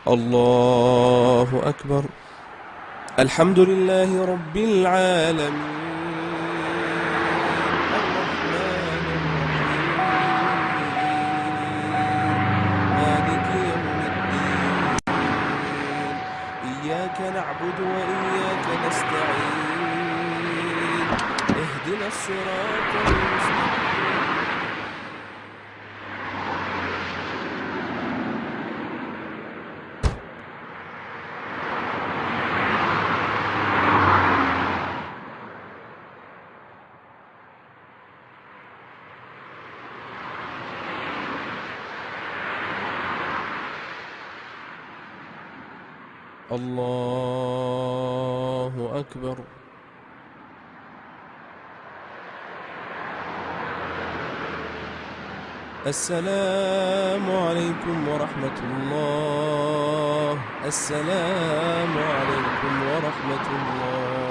الله أكبر. الحمد لله رب العالمين، الرحمن الرحيم، مالك يوم الدين، إياك نعبد وإياك نستعين، اهدنا الصراط المستقيم. الله أكبر. السلام عليكم ورحمة الله. السلام عليكم ورحمة الله.